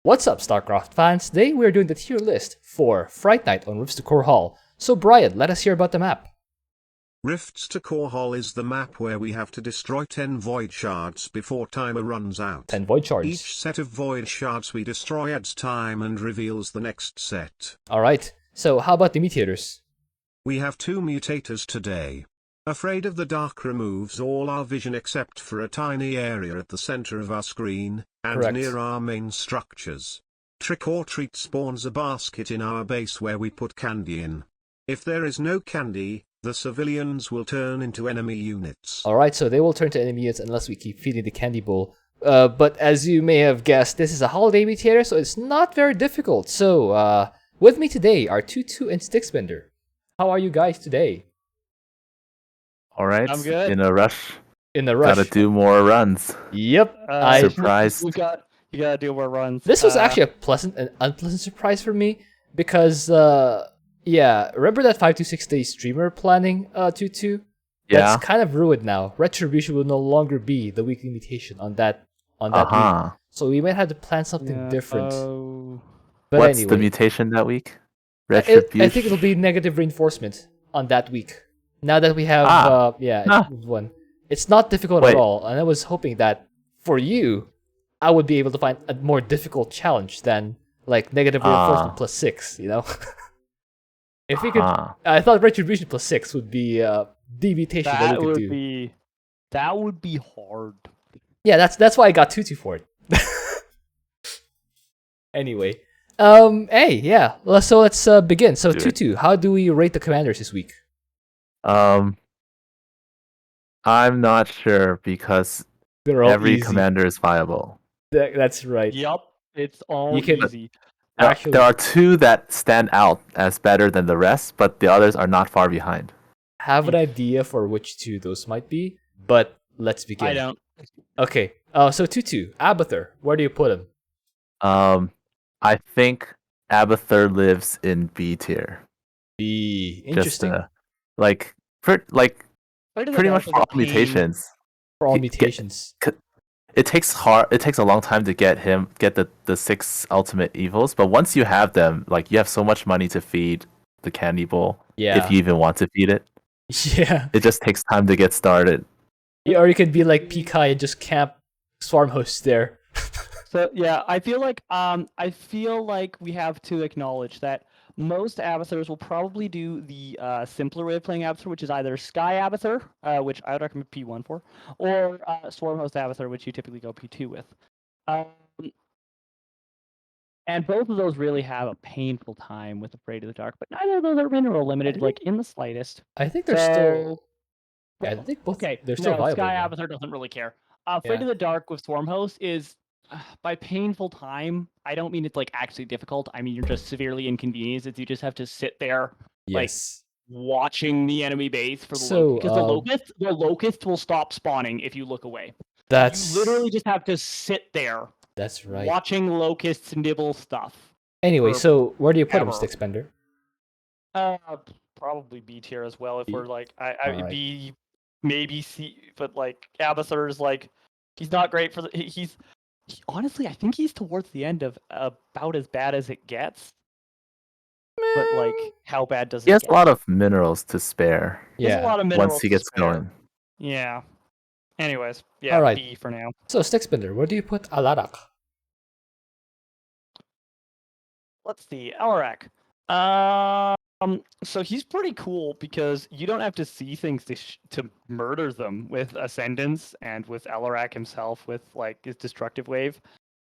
What's up, Starcraft fans? Today we are doing the tier list for Fright Night on Rifts to Core Hall. So Brian, let us hear about the map. Rifts to Core Hall is the map where we have to destroy 10 void shards before timer runs out. 10 void shards. Each set of void shards we destroy adds time and reveals the next set. Alright, so how about the mutators? We have 2 mutators today. Afraid of the Dark removes all our vision except for a tiny area at the center of our screen, and Correct. near our main structures. Trick or Treat spawns a basket in our base where we put candy in. If there is no candy, the civilians will turn into enemy units. Alright, so they will turn to enemy units unless we keep feeding the candy bowl. But as you may have guessed, this is a holiday mutator, so it's not very difficult. So, with me today are Tutu and Stickspender. How are you guys today? All right. I'm good. In a rush. In the rush. Gotta do more runs. Yep. Surprised. You gotta do more runs. This was actually a pleasant and unpleasant surprise for me because, yeah, remember that 526-day streamer planning, Tutu? Yeah. That's kind of ruined now. Retribution will no longer be the weekly mutation on that week. So we might have to plan something different. But What's anyway, the mutation that week? I Retribution. think it'll be negative reinforcement on that week. Now that we have, one. It's not difficult at Wait. all, and I was hoping that for you, I would be able to find a more difficult challenge than like negative reinforcement plus 6. You know, if we could, I thought retribution plus 6 would be the mutation that we could do. That would be hard. Yeah, that's why I got Tutu for it. Anyway, hey, yeah. So let's begin. So Tutu, how do we rate the commanders this week? I'm not sure because They're all every easy. commander is viable. That's right. Yup, it's all You can- easy. Actually, There are 2 that stand out as better than the rest, but the others are not far behind. have an idea for which 2 those might be, but let's begin. I don't. Okay. So Tutu, Abathur, where do you put him? I think Abathur lives in B tier. B. Interesting. Pretty much for all mutations. For all mutations. It takes a long time to get the 6 ultimate evils, but once you have them, like you have so much money to feed the candy bowl. Yeah. If you even want to feed it. Yeah. It just takes time to get started. Or you could be like Pikai and just camp swarm hosts there. So yeah, I feel like we have to acknowledge that most Abathurs will probably do the simpler way of playing Abathur, which is either Sky Abathur, which I would recommend P1 for, or Swarm Host Abathur, which you typically go P2 with. And both of those really have a painful time with Afraid of the Dark, but neither of those are mineral limited, like in the slightest. I think they're still. Yeah, I think both. Okay, they're still no, viable. Sky though. Abathur doesn't really care. Afraid of the Dark with Swarm Host is, by painful time, I don't mean it's like actually difficult. I mean you're just severely inconvenienced. It's you just have to sit there, Yes. watching the enemy base for the So, because the locust will stop spawning if you look away. That's You literally just have to sit there, That's right. watching locusts nibble stuff. Anyway, for so where do you put him, ever. Stickspender? Probably B tier as well. If B. we're like, Alright. B, maybe C, but like Abathur is like, he's not great for the. Honestly, I think he's towards the end of about as bad as it gets. But like, how bad does it He has get? a lot of minerals to spare He has a lot of minerals once he to gets spare. going. Yeah. Anyways, yeah, Alright. B for now. So Stickspender, where do you put Alarak? Let's see, Alarak. So he's pretty cool because you don't have to see things to murder them with Ascendance and with Alarak himself with like his destructive wave.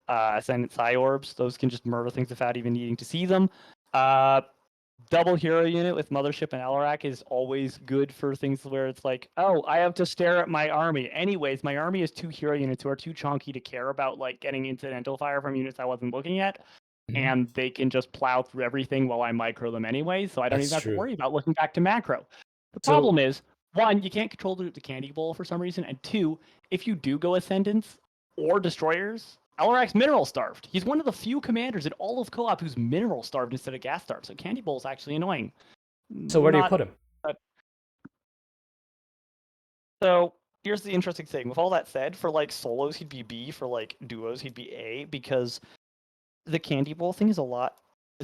Ascendant Psi Orbs, those can just murder things without even needing to see them. Double hero unit with Mothership and Alarak is always good for things where it's like, oh, I have to stare at my army. Anyways, my army is 2 hero units who are too chunky to care about like getting incidental fire from units I wasn't looking at. And they can just plow through everything while I micro them anyway, so I don't That's even have true. to worry about looking back to macro. The So- problem is, 1, you can't control the candy bowl for some reason, and 2, if you do go Ascendants or Destroyers, Alarak's mineral starved. He's one of the few commanders in all of co-op who's mineral starved instead of gas starved, so candy bowl is actually annoying. So where do you put him? So here's the interesting thing. With all that said, for like solos he'd be B, for like duos he'd be A, because the candy bowl thing is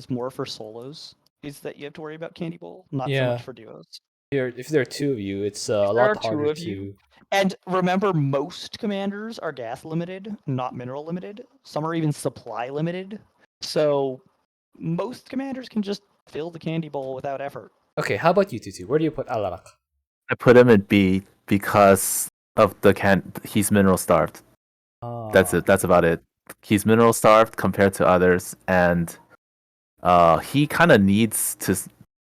more for solos. Is that you have to worry about candy bowl, not so Yeah. much for duos. If there are two of you, it's a There are lot two harder of you. to. And remember, most commanders are gas limited, not mineral limited. Some are even supply limited. So most commanders can just fill the candy bowl without effort. Okay, how about you, Tutu? Where do you put Alarak? I put him in B because of he's mineral starved. That's it. That's about it. He's mineral starved compared to others, and he kind of needs to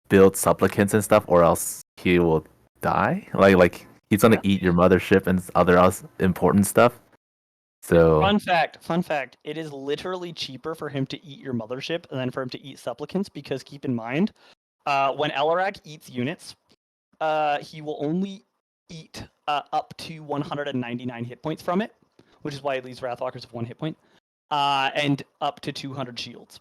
build supplicants and stuff, or else he will die. Like he's gonna eat your mothership and other important stuff. So fun fact, it is literally cheaper for him to eat your mothership than for him to eat supplicants, because keep in mind, when Alarak eats units, he will only eat up to 199 hit points from it, which is why he leaves Wrathwalkers with 1 hit point, and up to 200 shields.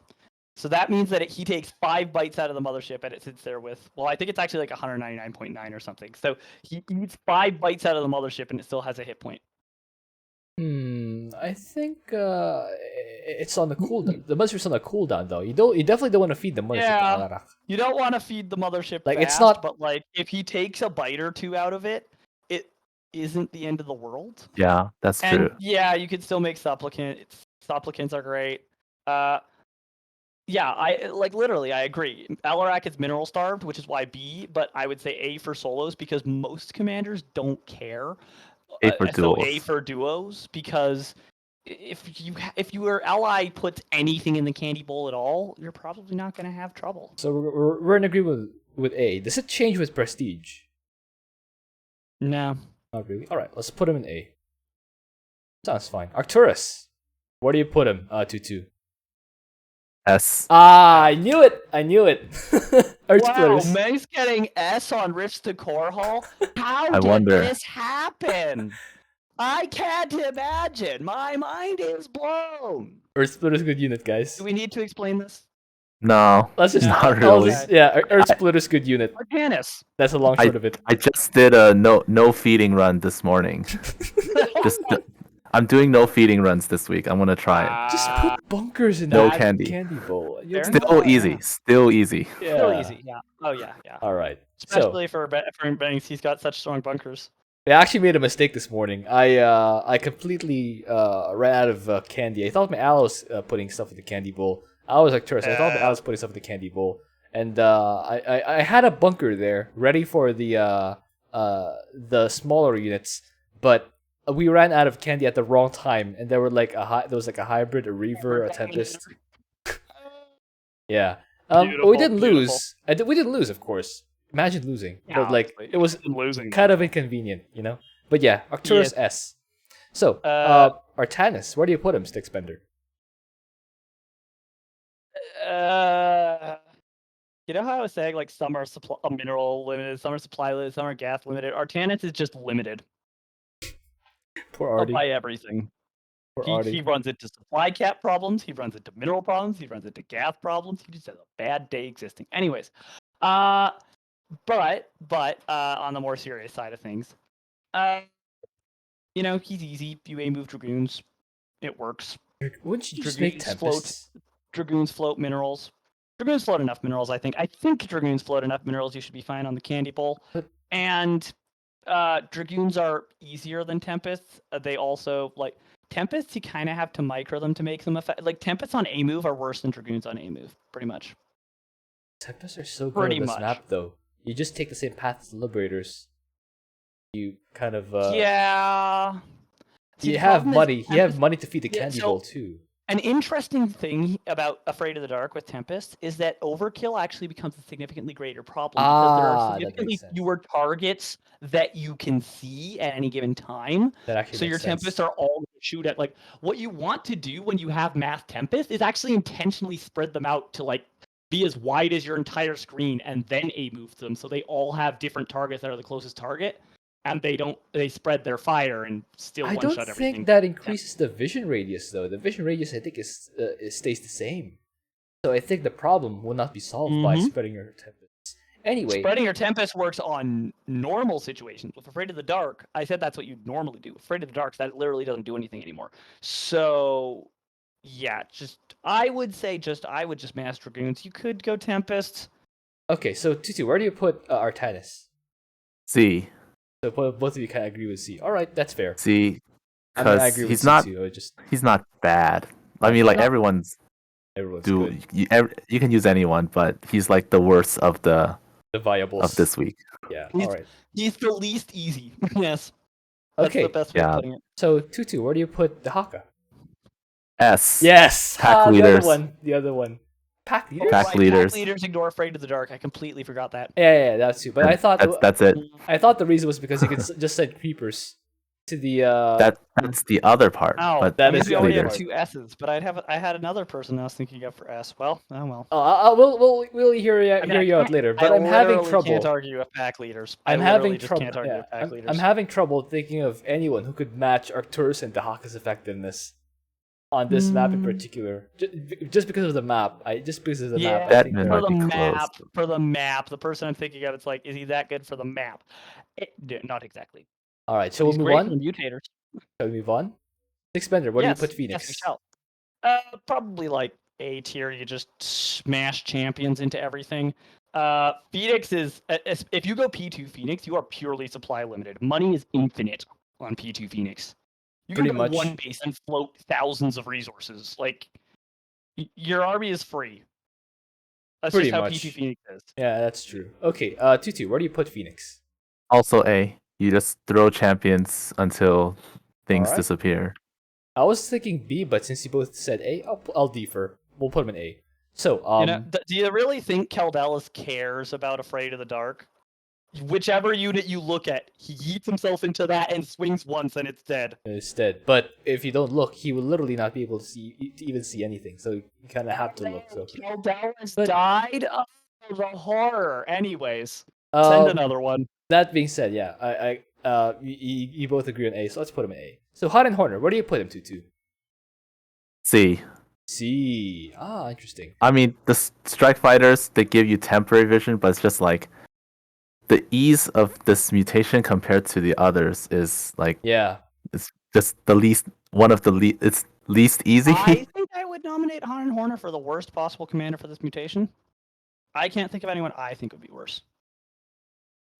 So that means that he takes 5 bites out of the mothership, and it sits there with, well, I think it's actually like 199.9 or something. So he eats 5 bites out of the mothership, and it still has a hit point. I think it's on the cooldown. The mothership's on the cooldown, though. You definitely don't want to feed the mothership to Alarak. You don't want to feed the mothership like fast, it's not. But like if he takes a bite or two out of it, it isn't the end of the world. Yeah, that's true. Yeah, you could still make supplicants. Supplicants are great. Yeah, I agree. Alarak is mineral starved, which is why B, but I would say A for solos because most commanders don't care. A for duos. So A for duos, because if your ally puts anything in the candy bowl at all, you're probably not going to have trouble. So we're in agreement with A. Does it change with prestige? No. Not really. Alright, let's put him in A. Sounds fine. Arcturus. Where do you put him, Tutu? S. I knew it! Wow, Meg's getting S on Rifts to Core Hall? How did this happen? I can't imagine. My mind is blown. Earth Splitter's good unit, guys. Do we need to explain this? No, let's just not really. Earth Splitter's good unit. Artanis. That's a long short of it. I just did a no feeding run this morning. I'm doing no feeding runs this week. I'm gonna try it. Just put bunkers in no that candy bowl. Still easy. Yeah. Still easy. Yeah. Oh yeah. All right. Especially for Banks, he's got such strong bunkers. I actually made a mistake this morning. I completely ran out of candy. I thought my ally was putting stuff in the candy bowl. I was Arcturus. I thought my ally was putting stuff in the candy bowl, and I had a bunker there ready for the smaller units, but we ran out of candy at the wrong time, and there was like a hybrid, a reaver, a tempest. Yeah. We didn't lose. We didn't lose, of course. Imagine losing, but like it was kind of inconvenient, you know. But yeah, Arcturus S. So, Artanis, where do you put him, Stickspender? You know how I was saying like some are mineral limited, some are supply limited, some are gas limited. Artanis is just limited. Poor Artie. By everything. He runs into supply cap problems. He runs into mineral problems. He runs into gas problems. He just has a bad day existing. Anyways, but on the more serious side of things, he's easy. You A move Dragoons, it works. Wouldn't you just make Tempests? Dragoons float minerals. Dragoons float enough minerals, I think. I think Dragoons float enough minerals. You should be fine on the candy bowl. And Dragoons are easier than Tempests. They also Tempests. You kind of have to micro them to make them effective. Like Tempests on A move are worse than Dragoons on A move, pretty much. Tempests are so good on this map, though. You just take the same path as the Liberators. You kind of yeah. You have money. You have money to feed the candy bowl too. An interesting thing about Afraid of the Dark with Tempest is that overkill actually becomes a significantly greater problem because there are significantly fewer targets that you can see at any given time. So your Tempests are all shoot at what you want to do when you have mass Tempest is actually intentionally spread them out to be as wide as your entire screen and then A move them so they all have different targets that are the closest target. And they spread their fire and still one-shot everything. I don't think that increases the vision radius, though. The vision radius, I think, stays the same. So I think the problem will not be solved by spreading your Tempest. Anyway. Spreading your Tempest works on normal situations. With Afraid of the Dark, I said that's what you'd normally do. Afraid of the Dark, that literally doesn't do anything anymore. So Yeah, I would just Mass Dragoons. You could go Tempest. Okay, so Tutu, where do you put Artanis? C. So both of you kind of agree with C. All right, that's fair. C. I mean, I Because agree with he's C not. too. He's not bad. I mean, like everyone's good. You can use anyone, but he's like the worst of the viables of this week. Yeah. All right. He's the least easy. Yes. That's Okay. the best way of putting it. So Tutu, where do you put Dehaka? S. Yes. Pack leaders. The other one. Pack leaders. Pack leaders. Pack leaders ignore Afraid of the Dark. I completely forgot that. Yeah, that's too. But I thought that's it. I thought the reason was because you could just send creepers to the. That's the other part. Oh, but that is we only have leaders. 2 S's, but I had another person I was thinking of for S. Well, oh well. We'll hear you out later. But I'm having trouble. I can't argue with pack leaders. I'm having trouble. Can't argue with pack leaders. I'm having trouble thinking of anyone who could match Arcturus and Dehaka's effectiveness on this map in particular. Just because of the map. Just because of the map. That for the map, the person I'm thinking of, it's like, is he that good for the map? Not exactly. All right, so we'll move on. Mutators. Shall we move on? Sixbender, where do you put Phoenix? Yes, we shall. Probably like A tier. You just smash champions into everything. Phoenix is, if you go P2 Phoenix, you are purely supply limited. Money is infinite on P2 Phoenix. You can go one base and float thousands of resources. Like, your army is free. That's pretty just how much. P2 Phoenix is. Yeah, that's true. Okay, Tutu, where do you put Phoenix? Also A. You just throw champions until things disappear. I was thinking B, but since you both said A, I'll defer. We'll put him in A. So, do you really think Caldelis cares about Afraid of the Dark? Whichever unit you look at, he yeets himself into that and swings once, and it's dead. It's dead. But if you don't look, he will literally not be able to even see anything. So you kind of have to look. So Caldelis died. Oh, the horror. Anyways, send another one. That being said, yeah, you both agree on A, so let's put him in A. So Hot and Horner, where do you put him, Tutu? C. C. Ah, interesting. I mean, the strike fighters, they give you temporary vision, but it's just like the ease of this mutation compared to the others is like it's just it's least easy. I think I would nominate Hot and Horner for the worst possible commander for this mutation. I can't think of anyone I think would be worse.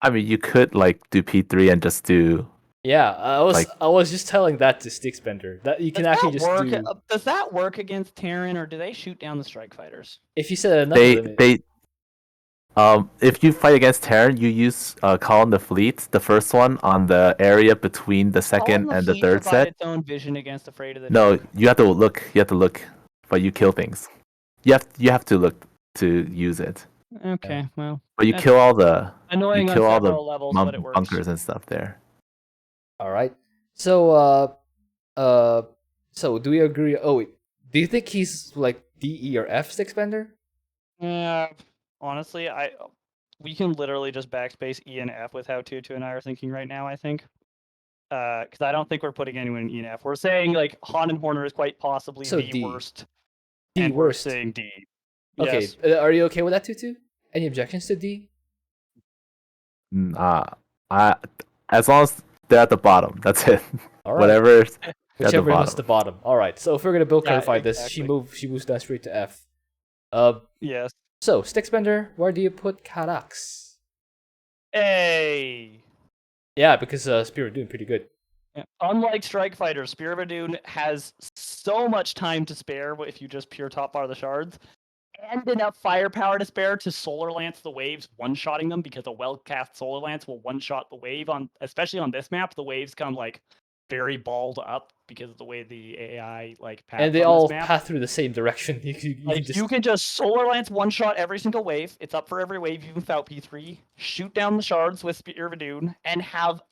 I mean, you could like do P3 and just do. Yeah, I was just telling that to Sticksbender that you can actually just do. Does that work against Terran, or do they shoot down the strike fighters? If you set another limit. If you fight against Terran, you use Column the Fleet, the first one on the area between the second and the third set. Its own vision against Afraid of the Dark. No, you have to look, but you kill things. You have to look to use it. Okay, well. But you kill all the annoying you kill on all the levels, but it works. bunkers and stuff there. All right. So so do we agree? Oh wait, do you think he's like D, E, or F Sticksbender? Honestly, we can literally just backspace E and F with how Tutu and I are thinking right now. I think, because I don't think we're putting anyone in E and F. We're saying like Han and Horner is quite possibly the worst. D worst. We're saying D. Okay, yes. Are you okay with that, Tutu? Any objections to D? As long as they're at the bottom, that's it. All right. Whatever. Whichever is the bottom. All right. So if we're gonna build clarify this, she moves down straight to F. Yes. So Sticksbender, where do you put Karax? A. Yeah, because Spirit doing pretty good. Yeah. Unlike Strike Fighter, Spirit of Dune has so much time to spare if you just pure top bar the shards, and enough firepower to spare to Solar Lance the waves, one-shotting them, because a well-cast Solar Lance will one-shot the wave, especially on this map. The waves come like very balled up because of the way the AI like paths. And they all path through the same direction. You can just Solar Lance one-shot every single wave. It's up for every wave, even without P3. Shoot down the shards with Spear of Dune, and have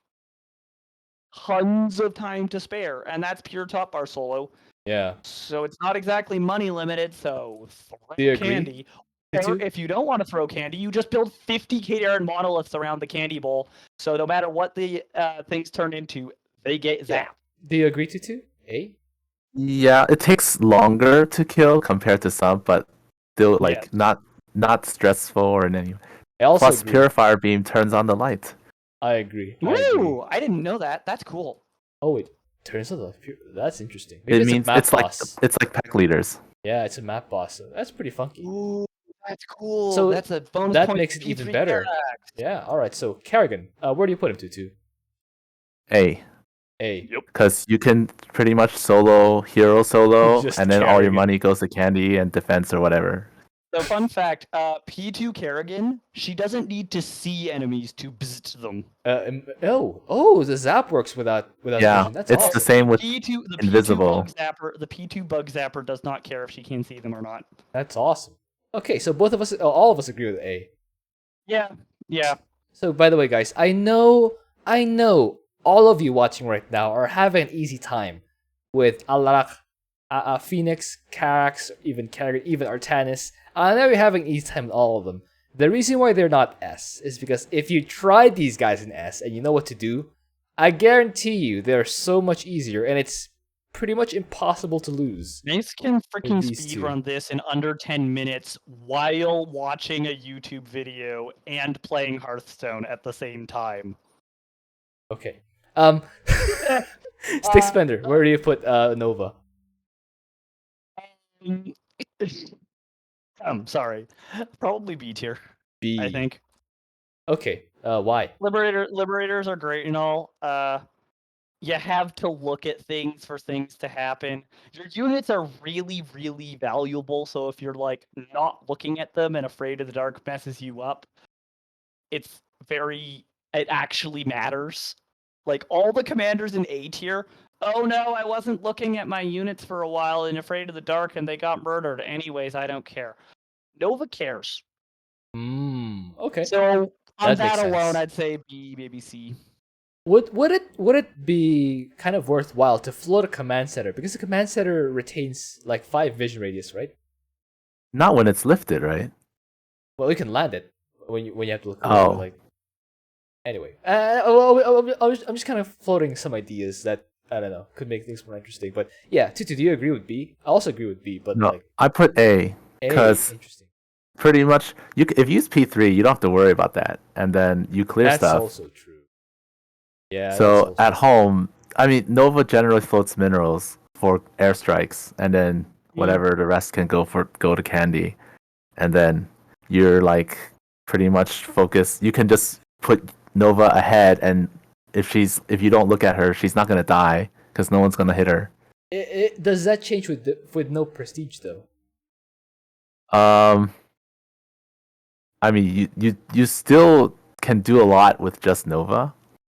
tons of time to spare. And that's pure top bar solo. Yeah. So it's not exactly money limited, so throw candy. Or if you don't want to throw candy, you just build 50 Kadaran monoliths around the candy bowl. So no matter what the things turn into, they get zapped. Yeah. Do you agree to A? Yeah, it takes longer to kill compared to some, but still not stressful or in any. Plus, Purifier Beam turns on the light. I agree. Ooh, I didn't know that. That's cool. Oh wait, Turns out that's interesting. Maybe it means it's like pack leaders. Yeah, it's a map boss. So that's pretty funky. Ooh, that's cool. So that's a bonus that point. Makes it even better. Karax. Yeah. All right. So Kerrigan, where do you put him to? A. Yep. Because you can pretty much hero solo, and then all your money goes to candy and defense or whatever. So fun fact, P2 Kerrigan, she doesn't need to see enemies to bzzt them. The zap works without vision. That's it's awesome. The same with invisible. The P2 bug zapper does not care if she can see them or not. That's awesome. Okay, so all of us agree with A. Yeah. So by the way, guys, I know all of you watching right now are having an easy time with Alarak, Fenix, Karax, even Kerrigan, even Artanis. I know you're having an easy time with all of them. The reason why they're not S is because if you tried these guys in S and you know what to do, I guarantee you they're so much easier, and it's pretty much impossible to lose. Mace can freaking speedrun this in under 10 minutes while watching a YouTube video and playing Hearthstone at the same time. Okay. Stick Spender, where do you put Nova? I'm sorry. Probably B tier. B. I think. Okay. Why? Liberators are great and all. You have to look at things for things to happen. Your units are really, really valuable. So if you're like not looking at them and afraid of the dark messes you up, it actually matters. Like all the commanders in A tier, oh no, I wasn't looking at my units for a while and afraid of the dark and they got murdered. Anyways, I don't care. Nova cares. Okay. So on that alone, I'd say B, maybe C. Would it be kind of worthwhile to float a command center, because the command center retains like 5 vision radius, right? Not when it's lifted, right? Well, you can land it when you have to look. Anyway, I'm just kind of floating some ideas that I don't know could make things more interesting. But yeah, Tutu, do you agree with B? I also agree with B, but no, I put A because pretty much if you use P3, you don't have to worry about that, and then you clear stuff. That's also true. Yeah. So at home, I mean, Nova generally floats minerals for airstrikes, and then whatever the rest can go to candy, and then you're like pretty much focused. You can just put Nova ahead, and if you don't look at her, she's not gonna die because no one's gonna hit her. Does that change with no prestige though? I mean, you still can do a lot with just Nova.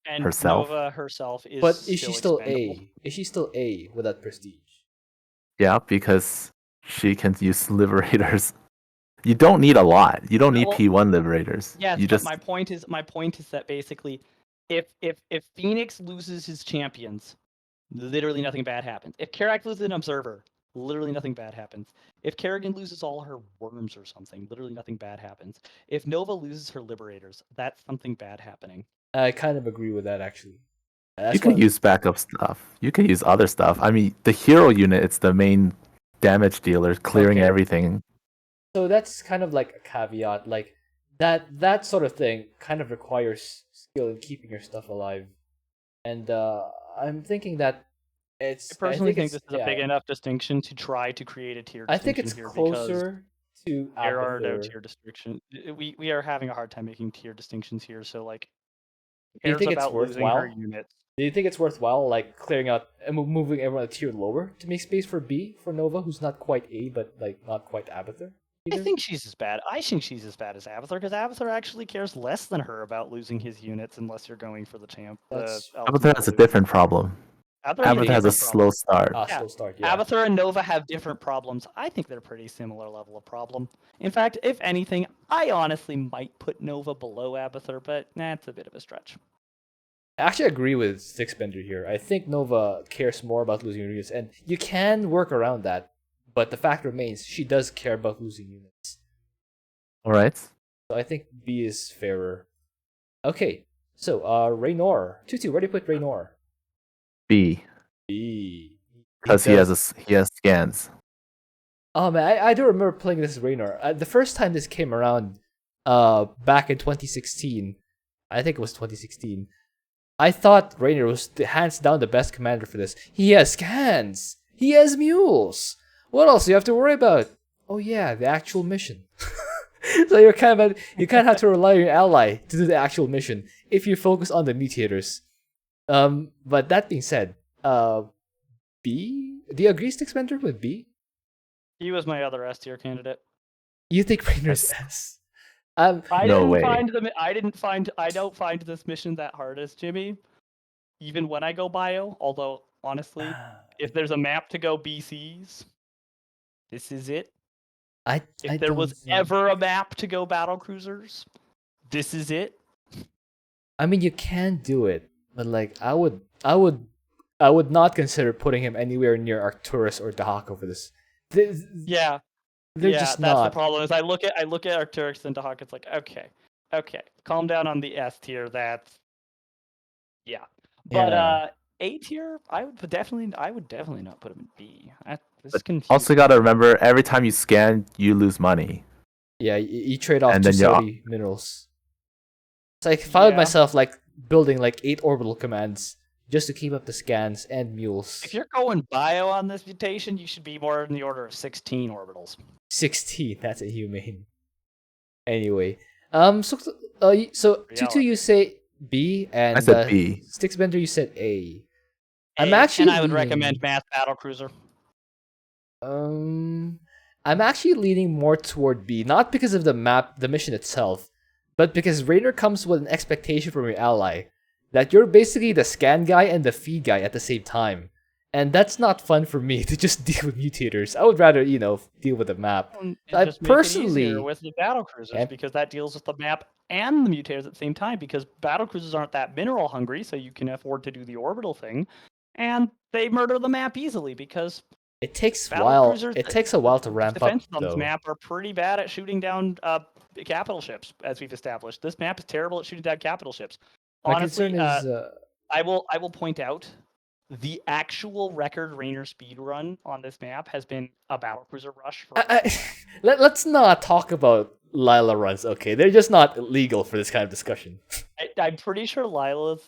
And herself. Nova herself is. But is she still expendable. A? Is she still A without prestige? Yeah, because she can use liberators. You don't need a lot. You don't need P1 liberators. Yes, my point is that basically, if Fenix loses his champions, literally nothing bad happens. If Karax loses an observer, literally nothing bad happens. If Kerrigan loses all her worms or something, literally nothing bad happens. If Nova loses her liberators, that's something bad happening. I kind of agree with that, actually. You can use backup stuff. You can use other stuff. I mean, the hero unit, it's the main damage dealer, clearing everything. So that's kind of like a caveat. Like, that sort of thing kind of requires skill in keeping your stuff alive. And I'm thinking that I personally think this is a big enough distinction to try to create a tier distinction. I think it's closer to Abathur. There are no tier distinctions. We are having a hard time making tier distinctions here, so like... Do you think it's worthwhile? Do you think it's worthwhile, like clearing out and moving everyone a tier lower to make space for B for Nova, who's not quite A, but like not quite Abathur? I think she's as bad. I think she's as bad as Abathur because Abathur actually cares less than her about losing his units unless you're going for the champ. Abathur has a different problem. Abathur has a slow start. Slow start. Yeah. Abathur and Nova have different problems. I think they're pretty similar level of problem. In fact, if anything, I honestly might put Nova below Abathur, but that's a bit of a stretch. I actually agree with Sixbender here. I think Nova cares more about losing units, and you can work around that, but the fact remains she does care about losing units. All right. So I think B is fairer. Okay, so Raynor. Tutu, where do you put Raynor? B. Because he has scans. Oh man, I do remember playing this Raynor. The first time this came around, back in 2016, I think it was 2016. I thought Raynor was hands down the best commander for this. He has scans. He has mules. What else do you have to worry about? Oh yeah, the actual mission. So you kind of have to rely on your ally to do the actual mission if you focus on the mutators. But that being said, B. Do you agree, Stetmann, with B? He was my other S tier candidate. You think Raynor's S? I No way. don't find this mission that hard as Jimmy, even when I go bio. Although honestly, if there's a map to go BCs, this is it. If there was ever a map to go battle cruisers, this is it. I mean, you can do it, but like I would not consider putting him anywhere near Arcturus or Dehaka for this. They're just that's not. The problem. Is I look at Arcturus and Dehaka. It's like okay, calm down on the S tier. That's but A tier, I would definitely not put him in B. Also, gotta remember, every time you scan, you lose money. Yeah, you trade off 270 minerals. It's like if I found myself like building like 8 orbital commands just to keep up the scans and mules. If you're going bio on this mutation, you should be more in the order of 16 orbitals. 16, that's inhumane. Anyway, so Tutu, you say B, and I said B. Sticksbender, you said A. And I would recommend Mass Battlecruiser. I'm actually leaning more toward B, not because of the map, the mission itself, but because Raynor comes with an expectation from your ally that you're basically the scan guy and the feed guy at the same time. And that's not fun for me to just deal with mutators. I would rather, deal with the map. I personally with the battle cruisers because that deals with the map and the mutators at the same time, because battle cruisers aren't that mineral hungry, so you can afford to do the orbital thing, and they murder the map easily because it takes a while to ramp up. Defense on this map are pretty bad at shooting down capital ships, as we've established. This map is terrible at shooting down capital ships. Honestly, I will point out the actual record Raynor speed run on this map has been a battlecruiser rush. Let's not talk about Lila runs. Okay, they're just not illegal for this kind of discussion. I'm pretty sure Lila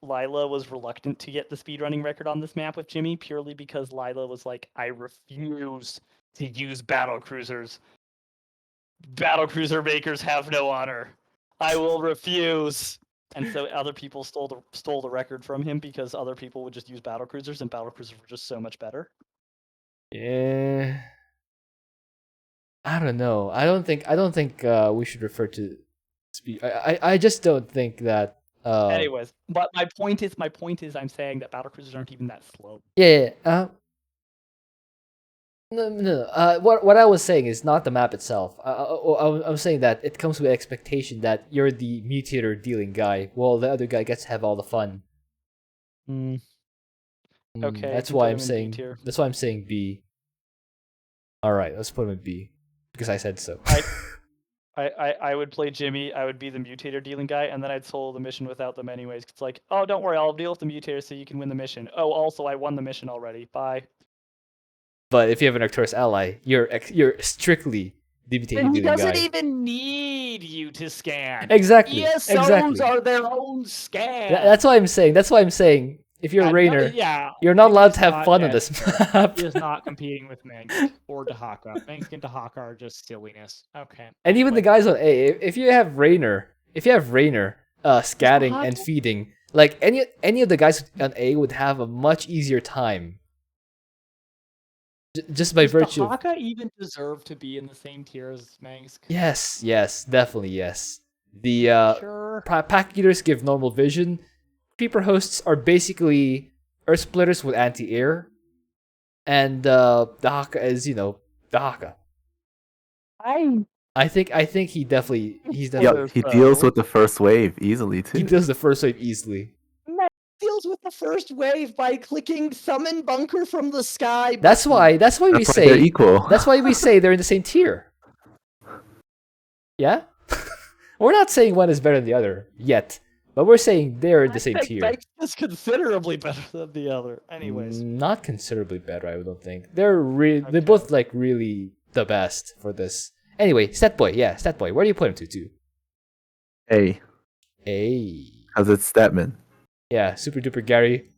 was reluctant to get the speedrunning record on this map with Jimmy purely because Lila was like, I refuse to use battle cruisers. Battle cruiser makers have no honor. I will refuse. And so other people stole the record from him because other people would just use battle cruisers, and battle cruisers were just so much better. Yeah. I don't know. I don't think we should refer to speed. I just don't think that. Anyways, but my point is, I'm saying that battle cruisers aren't even that slow. Yeah. No. What I was saying is not the map itself. I'm saying that it comes with expectation that you're the mutator dealing guy, while the other guy gets to have all the fun. Okay. That's why I'm saying. That's why I'm saying B. All right, let's put him in B because I said so. I would play Jimmy. I would be the mutator dealing guy, and then I'd solo the mission without them anyways. It's like, oh, don't worry, I'll deal with the mutator so you can win the mission. Oh, also, I won the mission already. Bye. But if you have an Arcturus ally, you're strictly the mutator dealing guy. He doesn't even need you to scan. Exactly. ESOs are their own scan. That's why I'm saying. If you're Raynor, you're not allowed to have fun on this map. He is not competing with Meng or Dehaka. Meng and Dehaka are just silliness. Okay. And even the guys on A, if you have Raynor, scanning and feeding, like any of the guys on A would have a much easier time. Just by virtue. Does Dehaka even deserve to be in the same tier as Mengsk? Yes, definitely yes. The pack eaters give normal vision. Creeper hosts are basically Earth splitters with anti-air, and Dehaka is Dehaka. I think he's definitely. Yeah, he deals with the first wave easily too. He deals the first wave easily. Deals with the first wave by clicking summon bunker from the sky. That's why we say they're equal. That's why we say they're in the same tier. Yeah, we're not saying one is better than the other yet. But we're saying they're in the same tier. It's considerably better than the other. Anyways. Not considerably better, I don't think. They're both like really the best for this. Anyway, Statboy. Where do you put him to? A. A. Because it's Stetmann. Yeah, Super Duper Gary,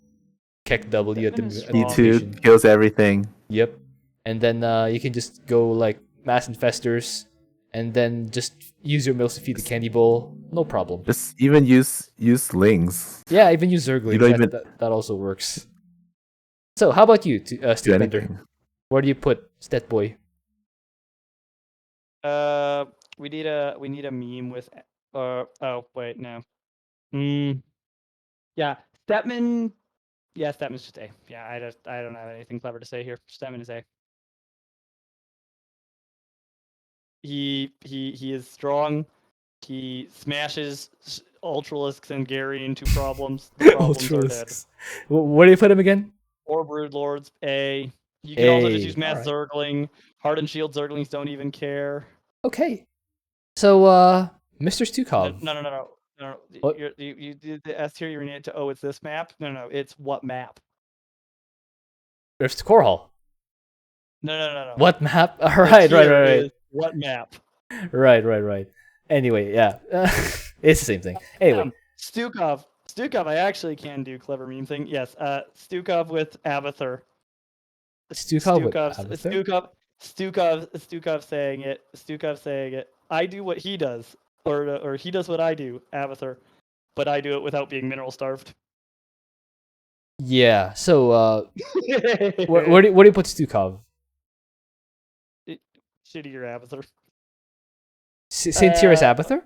Keck W at the E2 mutation. kills everything. Yep. And then you can just go like Mass Infestors, and then just use your mills to feed the Candy Bowl. No problem. Just even use Lings. Yeah, even use Zerglings. That also works. So, how about you, Stickbender? Where do you put Stet Boy? We need a meme with. Oh wait, no. Yeah, Stetmann. Yeah, Stetmann's just A. Yeah, I don't have anything clever to say here. Stetmann is A. He is strong. He smashes Ultralisks and Gary into problems. The problems are dead. Where do you put him again? Or Broodlords, A. You can also just use Mass Zergling. Hardened Shield Zerglings don't even care. Okay. So, Mr. Stukov. No. What? You did the S tier, you rename it to, oh, it's this map? No. It's what map? Rift Core Hall. No. What map? Right. What map? Right. Anyway, yeah. It's the same thing. Anyway. Stukov, I actually can do clever meme thing. Yes, Stukov with Abathur. Stukov saying it. Stukov saying it. I do what he does, or he does what I do, Abathur, but I do it without being mineral starved. Yeah. So, where do you put Stukov? Shittier Abathur. Same tier as Abathur?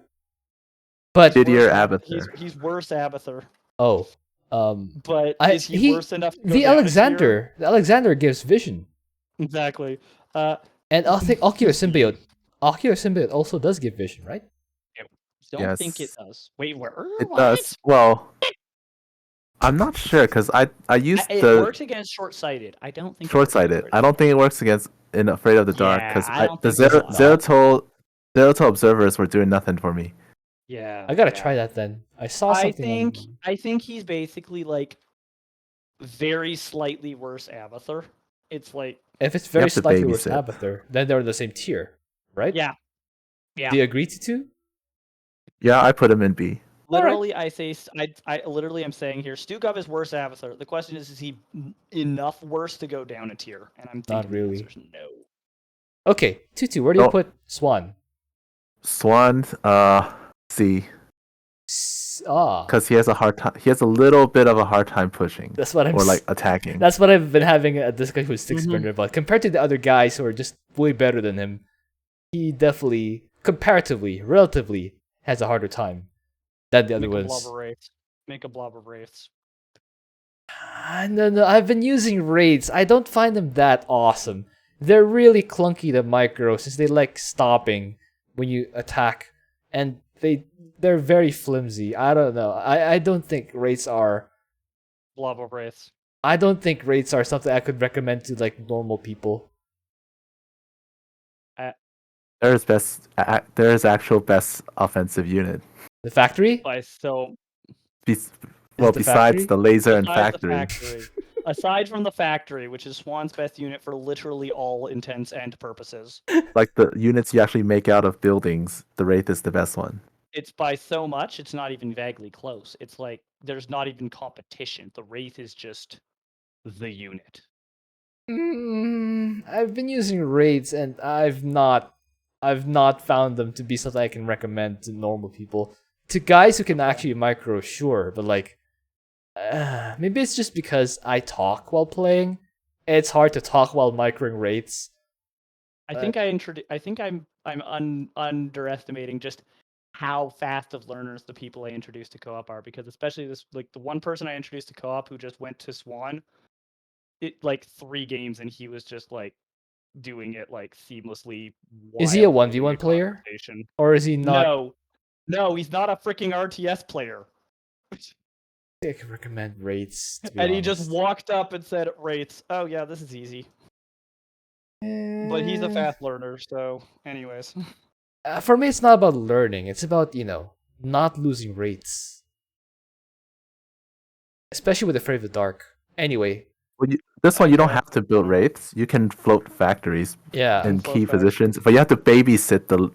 But shittier Abathur. He's worse Abathur. Oh. But is he worse enough to go the Alexander gives vision. Exactly. And I think Ocular Symbiote also does give vision, right? Don't think it does. Wait, where? It does. Well, I'm not sure because I used it the. It works against short-sighted. I don't think. Short-sighted. I don't think it works against in Afraid of the Dark because the Zeratul observers were doing nothing for me. Yeah. I gotta try that then. I saw something. I think he's basically like very slightly worse Abathur. It's like if it's very slightly worse Abathur, then they're the same tier, right? Yeah. Do you agree to two? Yeah, I put him in B. Literally, right. I literally am saying here, Stukov is worse Abathur. The question is he enough worse to go down a tier? And I'm thinking not really. The answer's no. Okay, Tutu, where do you put Swann? Swann, C. Because he has a hard time. He has a little bit of a hard time pushing. That's what I'm. Or like attacking. That's what I've been having a discussion with Stickbender about. Compared to the other guys who are just way better than him, he definitely, comparatively, relatively, has a harder time than the other ones. Make a blob of wraiths. No. I've been using raids. I don't find them that awesome. They're really clunky to micro since they like stopping when you attack, and they're very flimsy. I don't know. I don't think raids are blob of wraiths. I don't think raids are something I could recommend to like normal people. There is actual best offensive unit. The factory? Besides the laser and factory. Aside from the factory, which is Swann's best unit for literally all intents and purposes. Like the units you actually make out of buildings, the Wraith is the best one. It's by so much, it's not even vaguely close. It's like there's not even competition. The Wraith is just the unit. I've been using raids and I've not found them to be something I can recommend to normal people. To guys who can actually micro, sure, but like maybe it's just because I talk while playing. It's hard to talk while microing raids. I think I'm underestimating just how fast of learners the people I introduced to co-op are, because especially this, like the one person I introduced to co-op who just went to Swann, it like 3 games and he was just like doing it like seamlessly. Is he a 1v1 player? Or is he not? No, he's not a freaking RTS player. I can recommend raids. And he just walked up and said raids. Oh yeah, this is easy. But he's a fast learner, so anyways. For me, it's not about learning. It's about, not losing rates. Especially with Afraid of the Dark. Anyway. This one, you don't have to build wraiths. You can float factories in key positions. But you have to babysit the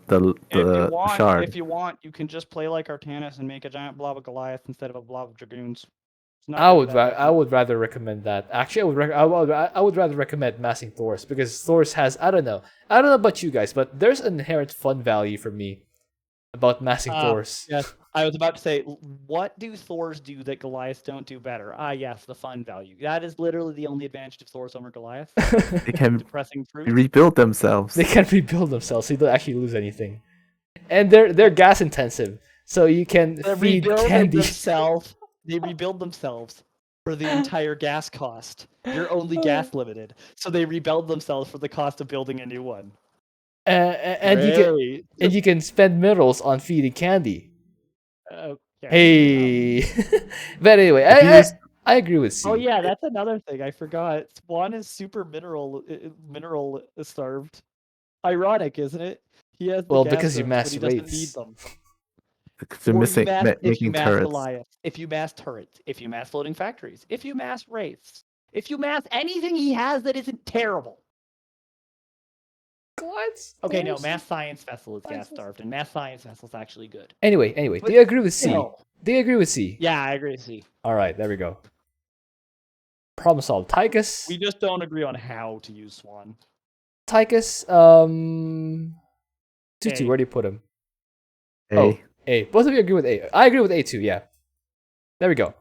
shard. If you want, you can just play like Artanis and make a giant blob of Goliath instead of a blob of Dragoons. I would rather recommend that. Actually, I would rather recommend massing Thors, because Thors has, I don't know about you guys, but there's an inherent fun value for me about massing Thors. Yes, I was about to say, what do Thors do that Goliaths don't do better? Yes, the fun value. That is literally the only advantage of Thors over Goliath. They can Depressing truth. rebuild themselves. They can rebuild themselves, so you don't actually lose anything. And they're gas intensive, so you can feed candy. They rebuild themselves for the entire gas cost. You're only gas limited, so they rebuild themselves for the cost of building a new one. And you can spend minerals on feeding candy. Okay. Hey, but anyway, I agree with C. Oh yeah, that's another thing I forgot. Swann is super mineral starved. Ironic, isn't it? He has because you mass he doesn't need them. They're missing If you making mass turrets. Goliath, if you mass turrets, if you mass floating factories, if you mass wraiths, if you mass anything he has that isn't terrible. Okay, no, mass science vessel is gas starved, and mass science vessel is actually good. Anyway, do you agree with C? Do you agree with C? Yeah, I agree with C. All right, there we go. Problem solved. Tychus. We just don't agree on how to use Swann. Tychus. Tutu, where do you put him? A. Oh, A. Both of you agree with A. I agree with A too. Yeah. There we go.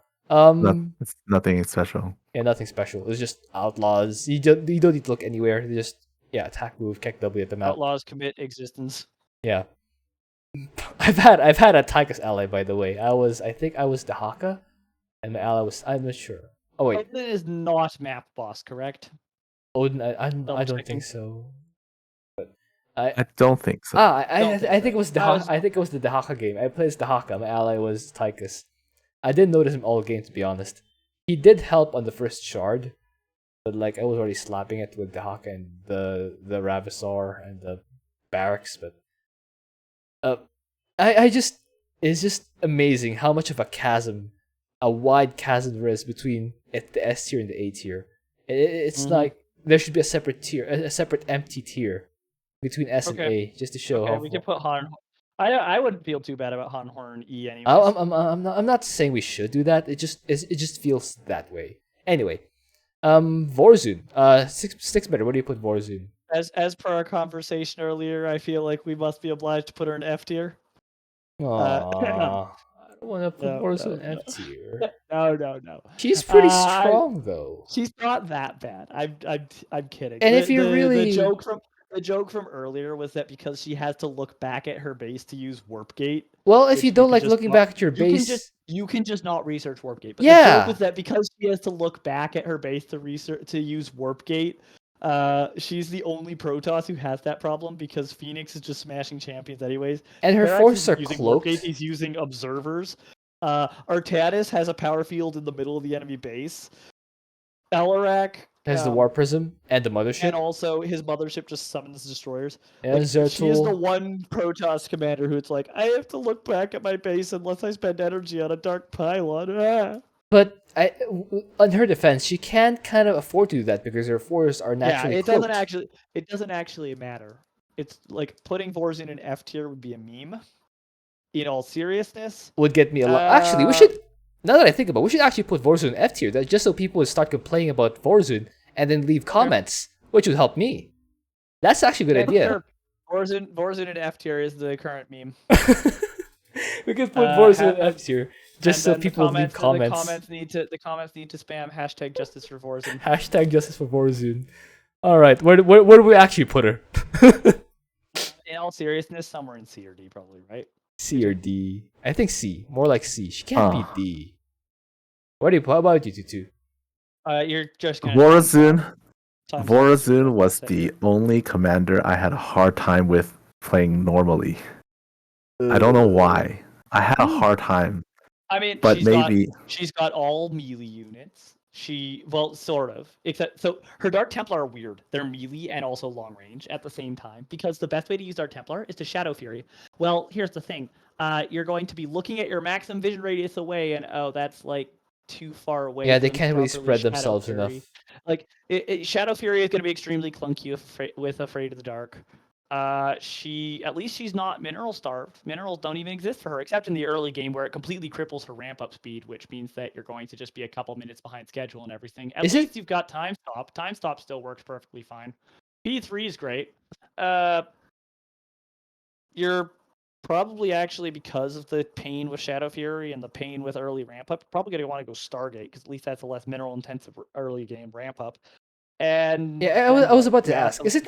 It's nothing special. Yeah, nothing special. It's just outlaws. You don't need to look anywhere. They just attack, move, kick W at them out. Outlaws commit existence. Yeah. I've had a Tychus ally, by the way. I think I was Dehaka, and my ally was, I'm not sure. Oh wait. Odin is not map boss, correct? Odin, I don't think so. But I don't think so. I think it was Dehaka. I think it was the Dehaka game. I played as Dehaka. My ally was Tychus. I didn't notice him all game, to be honest. He did help on the first shard, but like I was already slapping it with Dehaka and the Ravasar and the barracks. But it's just amazing how much of a wide chasm there is between the S tier and the A tier. It's like there should be a separate tier, a separate empty tier between S and A, just to show how. We can put Han. I wouldn't feel too bad about Han Horn E anyway. I'm not saying we should do that. It just feels that way. Anyway, Vorazun. Six better. Where do you put Vorazun? As per our conversation earlier, I feel like we must be obliged to put her in F tier. I don't want to put Vorazun in F tier. No. She's pretty strong though. She's not that bad. I'm kidding. And if you really the joke from earlier was that because she has to look back at her base to use Warp Gate. Well, if you don't like looking back at your base, you can just not research Warp Gate. But yeah, the joke was that because she has to look back at her base to use Warp Gate, she's the only Protoss who has that problem because Fenix is just smashing champions anyways. And her forces are cloaked. He's using observers. Artanis has a power field in the middle of the enemy base. Alarak has the War Prism and the mothership. And also his mothership just summons destroyers. And Zeratul. She is the one Protoss commander who's like, I have to look back at my base unless I spend energy on a dark pylon. But on her defense, she can kind of afford to do that because her forces are naturally cloaked. It doesn't actually matter. It's like putting Vorazun in F tier would be a meme. In all seriousness, would get me a lot. Actually, we should. Now that I think about it, we should actually put Vorazun in F tier, just so people would start complaining about Vorazun and then leave comments, which would help me. That's actually a good idea. Sure. Vorazun in F tier is the current meme. We could put Vorazun in F tier, just so people leave comments. The comments need to spam hashtag justice for Vorazun. Hashtag justice for Vorazun. All right, where do we actually put her? In all seriousness, somewhere in C or D, probably, right? C or D. I think C. More like C. She can't be D. How about you, Tutu? You're just gonna... Vorazun was the only commander I had a hard time with playing normally. I don't know why. I had a hard time. I mean, but she's got all melee units. Sort of. Except, so her Dark Templar are weird. They're melee and also long range at the same time. Because the best way to use Dark Templar is to Shadow Fury. Well, here's the thing. You're going to be looking at your maximum vision radius away, and that's like too far away. Yeah, they can't really spread themselves enough. Like Shadow Fury is going to be extremely clunky with Afraid of the Dark. At least she's not mineral starved. Minerals don't even exist for her, except in the early game where it completely cripples her ramp up speed, which means that you're going to just be a couple minutes behind schedule and everything. At least you've got time stop. Time stop still works perfectly fine. P3 is great. You're probably actually, because of the pain with Shadow Fury and the pain with early ramp up, probably going to want to go Stargate, because at least that's a less mineral intensive early game ramp up. And yeah, I was about to ask, is it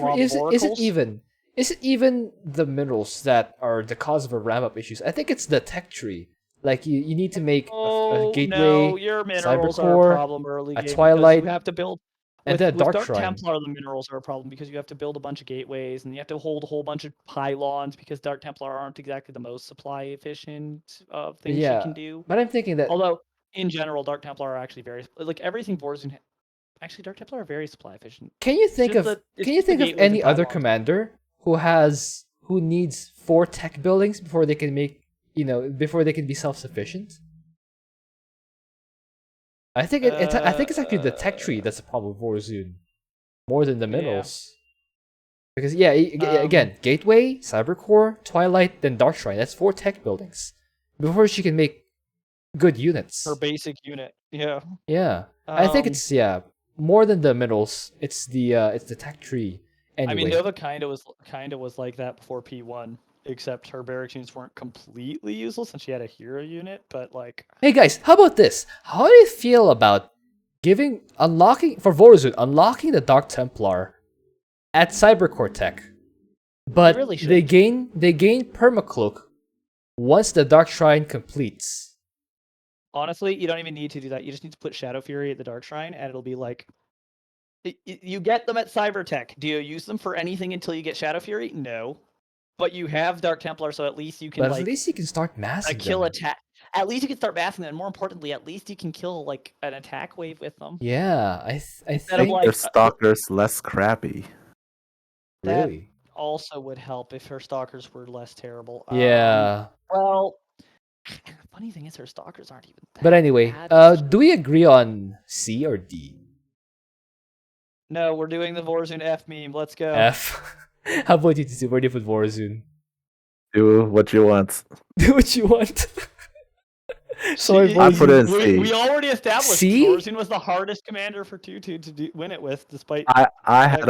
even the minerals that are the cause of a ramp up issues? I think it's the tech tree. Like you need to make a gateway, no, your minerals are a problem early a game Twilight, you have to build. and then a Dark Dark Shrine. Templar, the minerals are a problem because you have to build a bunch of gateways and you have to hold a whole bunch of pylons because Dark Templar aren't exactly the most supply efficient of things you can do. But I'm thinking that although in general, Dark Templar are actually very everything Vorazun. Actually, Dark Templar are very supply efficient. Can you think of any other commander who needs 4 tech buildings before they can be self-sufficient? I think it's actually the tech tree that's the problem with Vorazun, more than the minerals. Because again, Gateway, Cybercore, Twilight, then Dark Shrine. That's 4 tech buildings before she can make good units. Her basic unit, yeah. Yeah, I think it's more than the minerals. It's the tech tree. Anyway. I mean, Nova kind of was like that before P1. Except her barracks units weren't completely useless and she had a hero unit, but like... Hey guys, how about this? How do you feel about unlocking the Dark Templar at Cybercore Tech? But they gain Permacloak once the Dark Shrine completes. Honestly, you don't even need to do that. You just need to put Shadow Fury at the Dark Shrine and it'll be like... You get them at Cybertech. Do you use them for anything until you get Shadow Fury? No. But you have Dark Templar, so at least you can. But at least you can start massing them. Attack. At least you can start massing them, and more importantly, at least you can kill like an attack wave with them. Yeah, I think their stalkers less crappy. Really? That also would help if her stalkers were less terrible. Yeah. Well, funny thing is, her stalkers aren't even. But anyway, do we agree on C or D? No, we're doing the Vorazun F meme. Let's go. F. How about you, Tzu? Where do you put Vorazun? Do what you want. Do what you want. Sorry, I put it in C. We already established Vorazun was the hardest commander for Tutu to win it with, despite. I had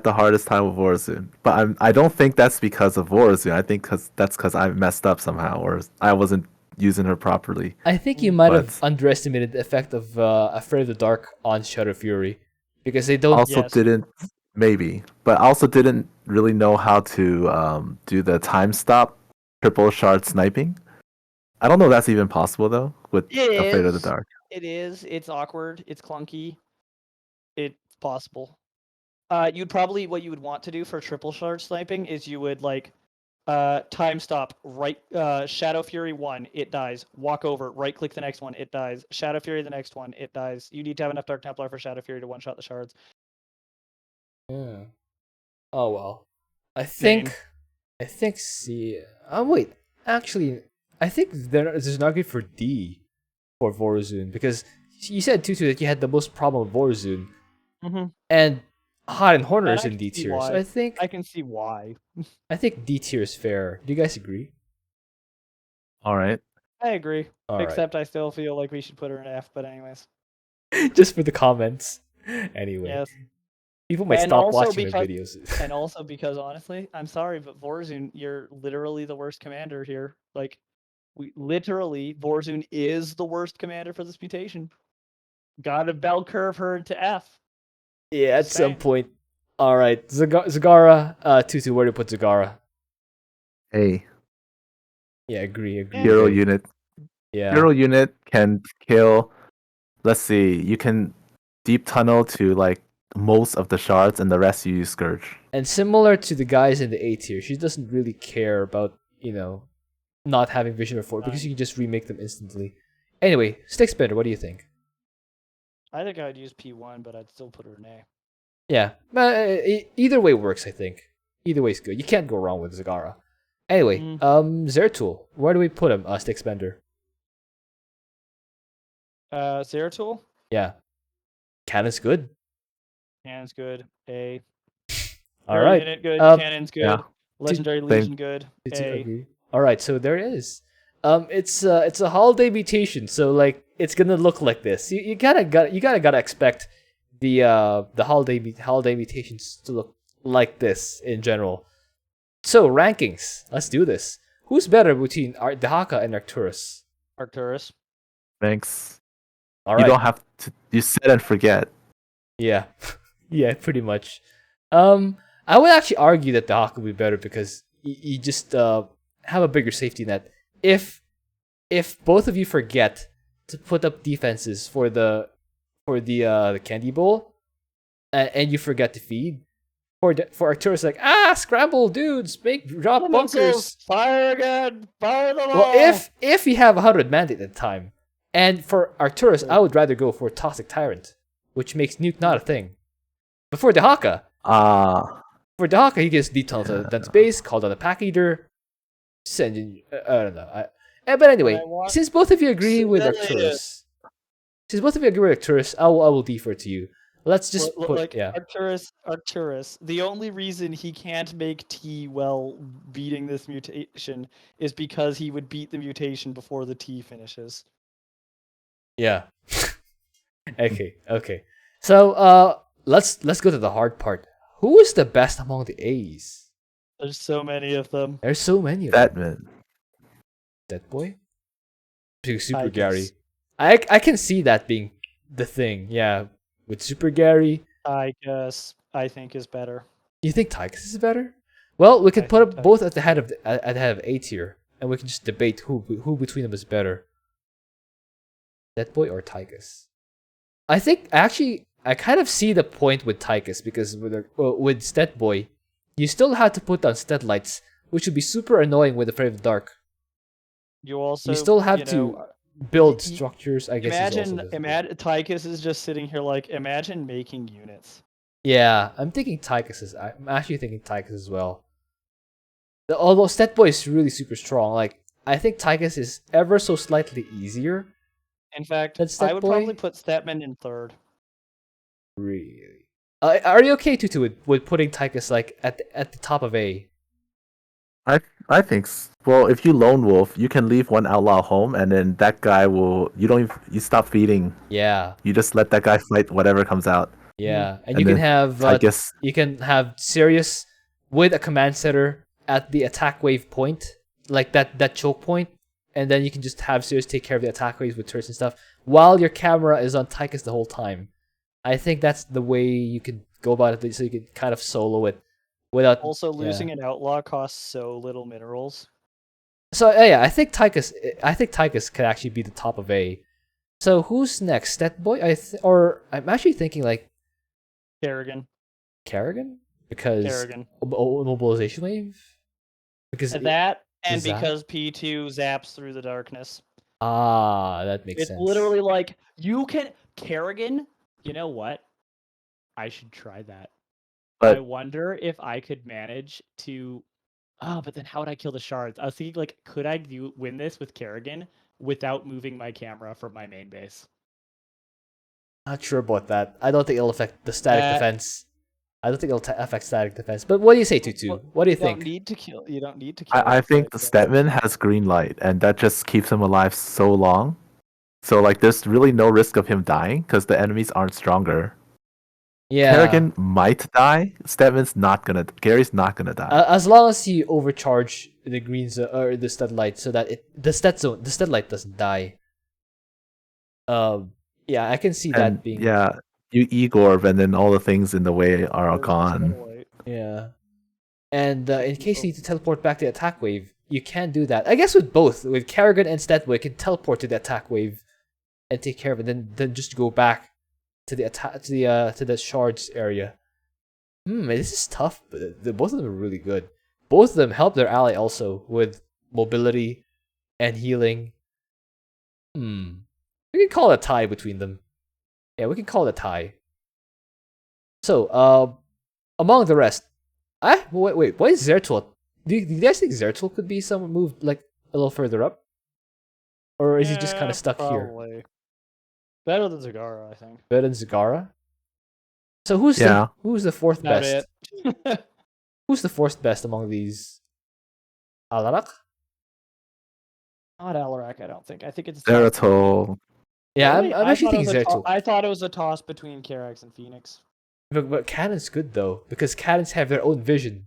the hardest time with Vorazun, but I don't think that's because of Vorazun. I think that's because I messed up somehow, or I wasn't using her properly. I think you might have underestimated the effect of Afraid of the Dark on Shadow Fury, because they don't. But also didn't really know how to do the time stop triple shard sniping. I don't know if that's even possible though with Afraid of the Dark. It is. It's awkward. It's clunky. It's possible. What you would want to do for triple shard sniping is you would time stop, right, Shadow Fury 1, it dies. Walk over, right click the next one, it dies. Shadow Fury the next one, it dies. You need to have enough Dark Templar for Shadow Fury to one shot the shards. Yeah. Oh well. I think C. Wait. Actually, I think there's an argument for D for Vorazun, because you said Tutu that you had the most problem with Vorazun, and Hot and Horner is in D tier. So I think I can see why. I think D tier is fair. Do you guys agree? All right. I agree. Except I still feel like we should put her in F. But anyways. Just for the comments. Anyway. Yes. People might stop watching my videos. And also because, honestly, I'm sorry, but Vorazun, you're literally the worst commander here. Vorazun is the worst commander for this mutation. Gotta bell curve her to F. Yeah, at some point. Alright, Zagara, Tutu, where do you put Zagara? A. Yeah, agree. Hero unit. Yeah. Hero unit can kill, let's see, you can deep tunnel to most of the shards, and the rest you use Scourge. And similar to the guys in the A tier, she doesn't really care about, not having Vision of 4, because you can just remake them instantly. Anyway, Stickspinner, what do you think? I think I'd use P1, but I'd still put her in A. Yeah, either way works, I think. Either way's good. You can't go wrong with Zagara. Anyway, Zeratul, where do we put him, Stickspender? Zeratul? Yeah. Cannon's good. Cannon's good. A. All right. Unit good. Cannon's good. yeah. Legendary Legion good. A. All right, so there is. It's a holiday mutation, so like it's gonna look like this. You gotta expect the holiday mutations to look like this in general. So rankings, let's do this. Who's better between Dehaka and Arcturus? Arcturus. Thanks. All right. You don't have to. You set and forget. Yeah, yeah, pretty much. I would actually argue that Dehaka would be better because you just have a bigger safety net. If both of you forget to put up defenses for the candy bowl, and you forget to feed, for Arcturus like scramble dudes, drop bunkers, fire again, fire them all. Well, if you have 100 mandate at the time, and for Arcturus, I would rather go for Toxic Tyrant, which makes nuke not a thing. But for Dehaka, he gets deep tunnel to dense base, called on a pack eater, send in, I don't know. But anyway, since both of you agree with Arcturus, I will defer to you. Let's just Arcturus. The only reason he can't make T while beating this mutation is because he would beat the mutation before the T finishes. Yeah. Okay. So let's go to the hard part. Who is the best among the A's? There's so many of them. There's so many of them. That boy? Super Gary. I can see that being the thing, yeah. With Super Gary. Tychus, I think, is better. You think Tychus is better? Well, we could put up both at the head of A tier, and we can just debate who between them is better. That boy or Tychus? I think actually I kind of see the point with Tychus because with Stet Boy, you still had to put down Stet Lights, which would be super annoying with Afraid of the Dark. You still have to build structures. I guess. Imagine Tychus is just sitting here like, imagine making units. Yeah, I'm actually thinking Tychus as well. Although Stet Boy is really super strong, like I think Tychus is ever so slightly easier. In fact, I would probably put Stetmann in third. Really? Are you okay, Tutu, with putting Tychus like at the top of A? I think well, if you lone wolf, you can leave one outlaw home, and then that guy you stop feeding. Yeah. You just let that guy fight whatever comes out. Yeah, and you can have Sirius with a command center at the attack wave point, like that choke point, and then you can just have Sirius take care of the attack waves with turrets and stuff, while your camera is on Tychus the whole time. I think that's the way you could go about it, so you can kind of solo it. Without losing an outlaw costs so little minerals. So yeah, I think Tychus could actually be the top of A. So who's next? Stet Boy? I'm actually thinking like Kerrigan. Because Kerrigan. Mobilization wave. Because because P2 zaps through the darkness. That makes sense. It's literally like Kerrigan. You know what? I should try that. But I wonder if I could manage to. But then how would I kill the shards? I was thinking, like, could I win this with Kerrigan without moving my camera from my main base? Not sure about that. I don't think it'll affect the static defense. I don't think it'll affect static defense. But what do you say, Tutu? What do you think? You don't need to kill. I think the Stetmann has green light, and that just keeps him alive so long. So like, there's really no risk of him dying because the enemies aren't stronger. Yeah. Kerrigan might die. Gary's not gonna die. As long as you overcharge the greens or the stud light so that the stud light doesn't die. Yeah, I can see that being. Yeah, you Igor, and then all the things in the way are all gone. Yeah, and in case you need to teleport back to the attack wave, you can do that. I guess with both, with Kerrigan and Stetboy, you can teleport to the attack wave and take care of it, then just go back to the shards area. This is tough, but both of them are really good. Both of them help their ally also with mobility and healing. We can call it a tie between them. Yeah, we can call it a tie. So, among the rest, wait, what is Zeratul? Do you guys think Zeratul could be someone moved like a little further up, or is he just kind of stuck here? Better than Zagara, I think. Better than Zagara. So who's the fourth best? Who's the fourth best among these? Alarak? Not Alarak, I don't think. I think it's Zeratul. Yeah, Really? I'm actually thinking Zeratul. I thought it was a toss between Karax and Fenix. But Cannon's good though, because Cannons have their own vision.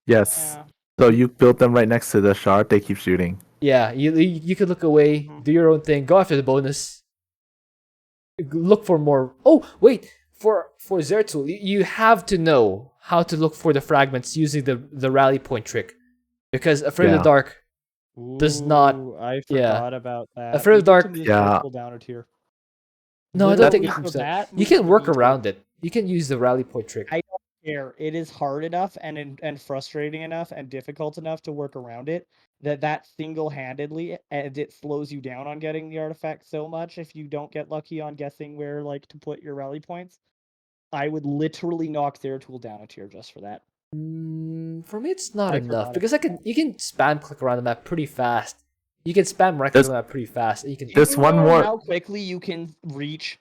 Yes. Yeah. So you build them right next to the shard, they keep shooting. Yeah, you could look away, do your own thing, go after the bonus. Look for more. Oh, wait! For Zeratul, you have to know how to look for the fragments using the rally point trick. Because Afraid of the Dark does not. I forgot about that. Afraid of the Dark. Yeah. Down a tier. No, I don't think Literally it moves for that. You move can to work the B around it. You can use the rally point trick. I don't care. It is hard enough and frustrating enough and difficult enough to work around it that single-handedly, and it slows you down on getting the artifact so much if you don't get lucky on guessing where to put your rally points. I would literally knock Zeratul down a tier just for that. For me, it's not I enough forgot because you can spam click around the map pretty fast. You can spam right click around the map pretty fast. And you can. There's one more. How quickly you can reach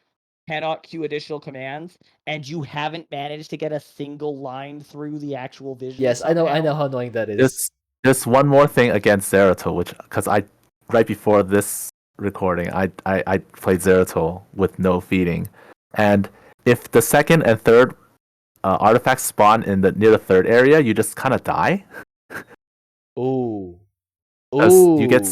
cannot queue additional commands, and you haven't managed to get a single line through the actual vision. Yes, I know how annoying that is. There's one more thing against Zeratul, which because right before this recording, I played Zeratul with no feeding, and if the second and third artifacts spawn near the third area, you just kind of die. Oh. You get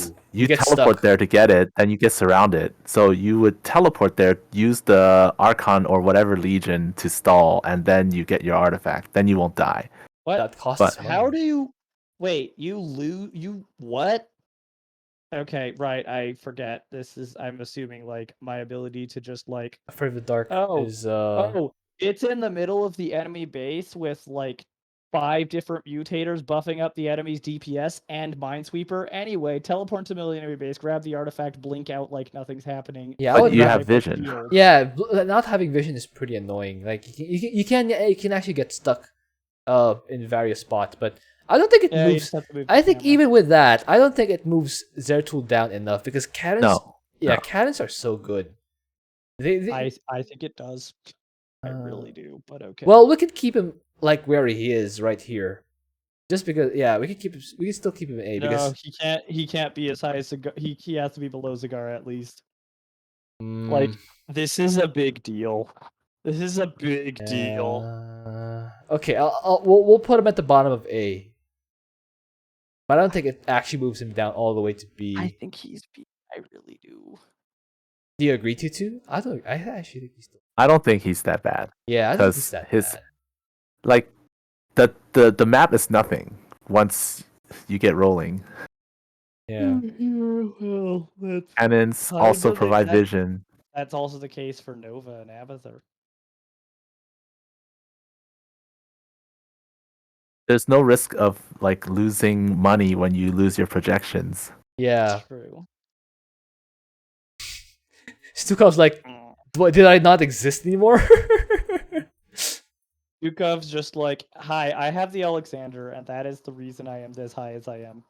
teleport stuck there to get it, and you get surrounded. So you would teleport there, use the Archon or whatever Legion to stall, and then you get your artifact. Then you won't die. What? That costs money. How do you... Wait, you lose... You... What? Okay, right, I forget. I'm assuming, my ability to just, Afraid of the Dark is, Oh, it's in the middle of the enemy base with, 5 different mutators buffing up the enemy's DPS and Minesweeper. Anyway, teleport to the enemy base, grab the artifact, blink out like nothing's happening. Yeah, but you have vision. Yeah, not having vision is pretty annoying. You can actually get stuck in various spots, but I don't think it moves. I think even with that, I don't think it moves Zeratul down enough because cannons. No. Cannons are so good. I think it does. I really do, but okay. Well, we could keep him where he is right here, just because. Yeah, we can still keep him in A. No, because he can't be as high as he has to be below Zagara at least. This is a big deal. This is a big deal. Okay, we'll put him at the bottom of A. But I don't think it actually moves him down all the way to B. I think he's B. I really do. Do you agree to? I actually think he's. I don't think he's that bad. Yeah, I think he's that bad. The map is nothing once you get rolling. Yeah. Well, Cannons also provide vision. That's also the case for Nova and Abathur. There's no risk of losing money when you lose your projections. Yeah. That's true. Stukov's did I not exist anymore? Stukov's just hi, I have the Alexander, and that is the reason I am as high as I am.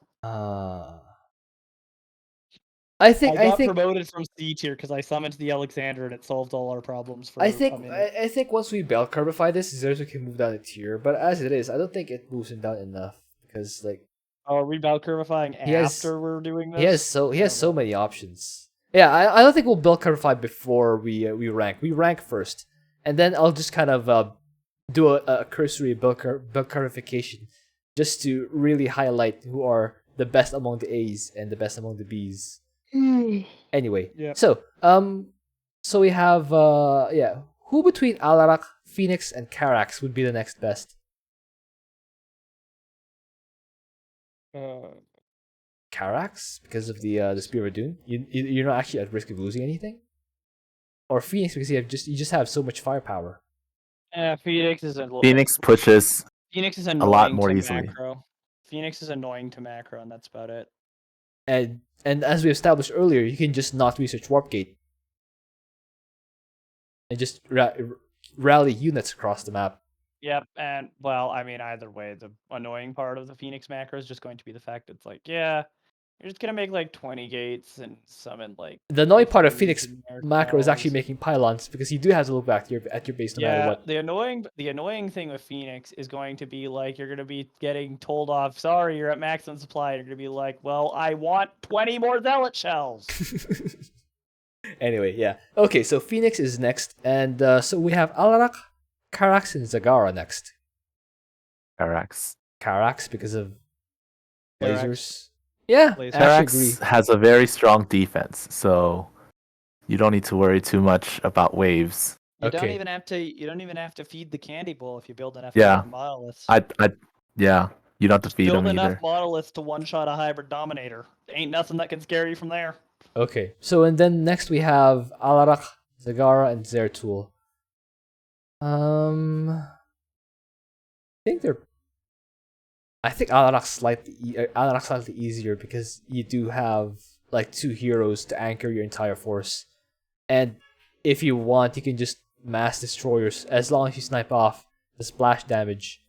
I got promoted from C tier because I summoned the Alexander and it solved all our problems for I think once we bell curvify this, Zeratul can move down a tier, but as it is, I don't think it moves him down enough because are we bell curvifying after we're doing this? He has so many options. Yeah, I don't think we'll bell curvify before we rank. We rank first, and then I'll just kind of do a cursory bell curvification just to really highlight who are the best among the A's and the best among the B's. Anyway, so we have who between Alarak, Fenix, and Karax would be the next best? Karax, because of the Spear of Doom. You're not actually at risk of losing anything, or Fenix because you just have so much firepower. Fenix is pushes. Fenix is a lot more easily. Macro. Phoenix is annoying to macro, and that's about it. And as we established earlier, you can just not research Warp Gate and just rally units across the map. Yep, and well, I mean, either way, the annoying part of the Phoenix macro is just going to be the fact it's You're just gonna make like 20 gates and summon like. The annoying part of 50 Phoenix generic macro is actually spells. making pylons because you do have to look back at your base no matter what. The annoying thing with Phoenix is going to be like you're gonna be getting told off. Sorry, you're at maximum supply. And you're gonna be like, well, I want 20 more zealot shells. Anyway, yeah. Okay, so Phoenix is next, and so we have Alarak, Karax, and Zagara next. Karax. Karax because of Karax. lasers. Yeah, Lasers. I actually Karax agree. has a very strong defense, so you don't need to worry too much about waves. You don't Okay. even have to feed the candy bowl if you build enough Yeah. monoliths. Yeah, you don't have to feed Build them enough either. monoliths to one-shot a hybrid dominator. Ain't nothing that can scare you from there. Okay, so and then next we have Alarak, Zagara, and Zeratul. I think Alarak's slightly easier because you do have like 2 heroes to anchor your entire force, and if you want, you can just mass destroyers as long as you snipe off the splash damage.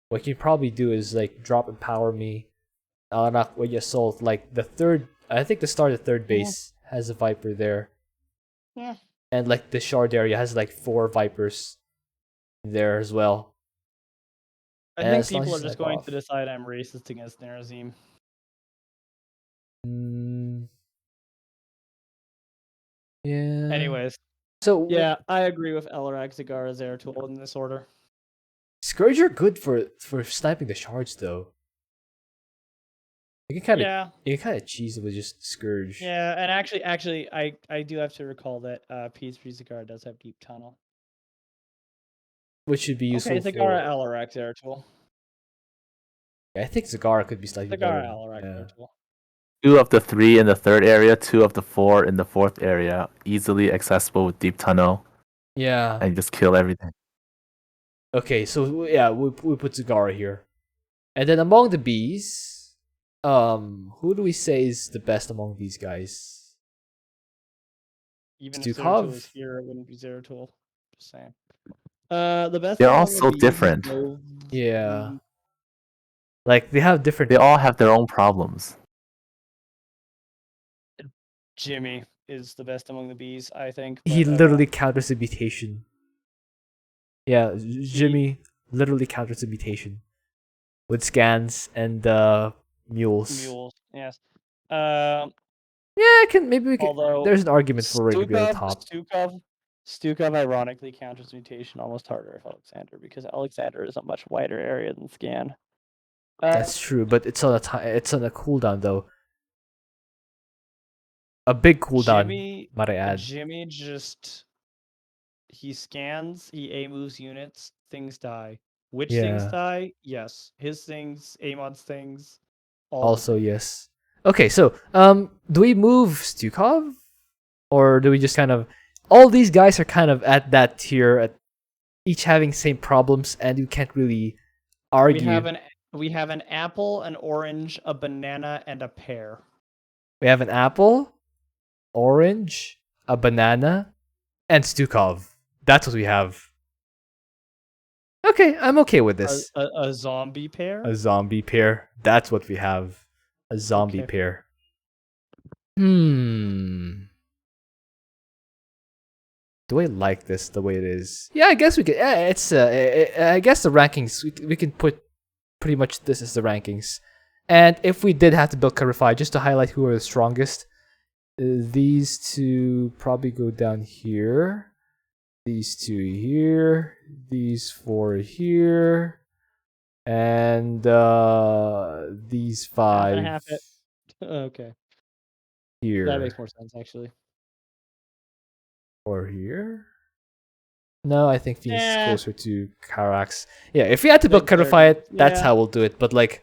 What you can probably do is like drop Empower Me, Alarak when you assault like the third. I think the start of the third base has a Viper there. Yeah. And like the shard area has like 4 Vipers there as well. I And think as long people as are you just snipe going off. to decide I'm racist against Nerazim. Yeah. Anyways, So yeah, I agree with Alarak, Zagara, Zeratul in this order. Scourge are good for sniping the shards though. You can kind of cheese it with just Scourge. Yeah, and actually, I do have to recall that P3 Zagara does have Deep Tunnel. Which should be useful Okay, Zagara, for. Alarak, Zeratul. Yeah, I think Zagara could be slightly Zagara, better. Alarak, Yeah. Zeratul. 2 of the 3 in the third area, 2 of the 4 in the fourth area, easily accessible with deep tunnel, Yeah. and just kill everything. Okay, so yeah, we put Zagara here, and then among the bees, who do we say is the best among these guys? Even if Stukov? Zeratul was here, it wouldn't be Zeratul. Just saying. The best. They're all among the so bees different. go- Yeah. Like they have different. They all have their own problems. Jimmy is the best among the bees, I think. He but, literally counters the mutation. Yeah, Jimmy literally counters the mutation with scans and mules. Mules, yes. Yeah, maybe we can. Although There's an argument for it to be on the top. Stukov ironically counters mutation almost harder with Alexander because Alexander is a much wider area than Scan. That's true, but it's on a cooldown though. A big cooldown, might I add. Jimmy just he scans, he A moves units, things die. Which things die? Yes, his things, Amon's things. Also, yes. Okay, so do we move Stukov, or do we just kind of? All these guys are kind of at that tier, at each having same problems, and you can't really argue. We have an apple, an orange, a banana, and a pear. We have an apple, orange, a banana, and Stukov. That's what we have. Okay, I'm okay with this. A zombie pear? A zombie pair. That's what we have. A zombie pair. Do I like this the way it is? Yeah, I guess we could. Yeah, it's. I guess the rankings we can put pretty much this as the rankings. And if we did have to build Clarify, just to highlight who are the strongest, these 2 probably go down here. These 2 here. These 4 here. And these 5 half it. Okay. Here. That makes more sense, actually. Or here? No, I think Phoenix is closer to Karax. Yeah, if we had to build Clarify it, that's how we'll do it. But like,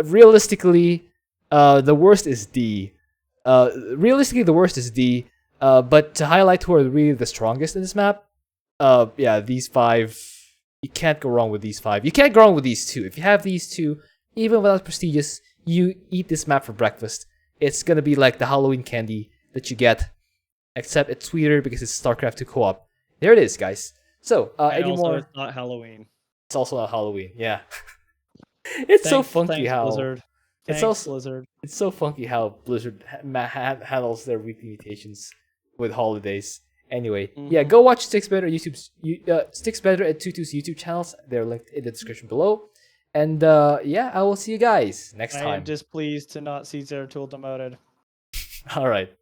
realistically, the worst is D. Realistically, the worst is D. But to highlight who are really the strongest in this map, yeah, these 5. You can't go wrong with these 5. You can't go wrong with these 2. If you have these 2, even without prestigious, you eat this map for breakfast. It's gonna be like the Halloween candy that you get, except it's sweeter because it's Starcraft 2 co-op. There it is, guys. So, anymore? It's not Halloween. It's also not Halloween. Yeah. It's so funky how. Blizzard. Thanks, also Blizzard. it's so funky how Blizzard handles their weekly mutations with holidays. Anyway, yeah, go watch Sticks Better YouTube's Sticks Better at Tutu's YouTube channels. They're linked in the description below. And yeah, I will see you guys next time. I am displeased to not see Zeratul demoted. All right.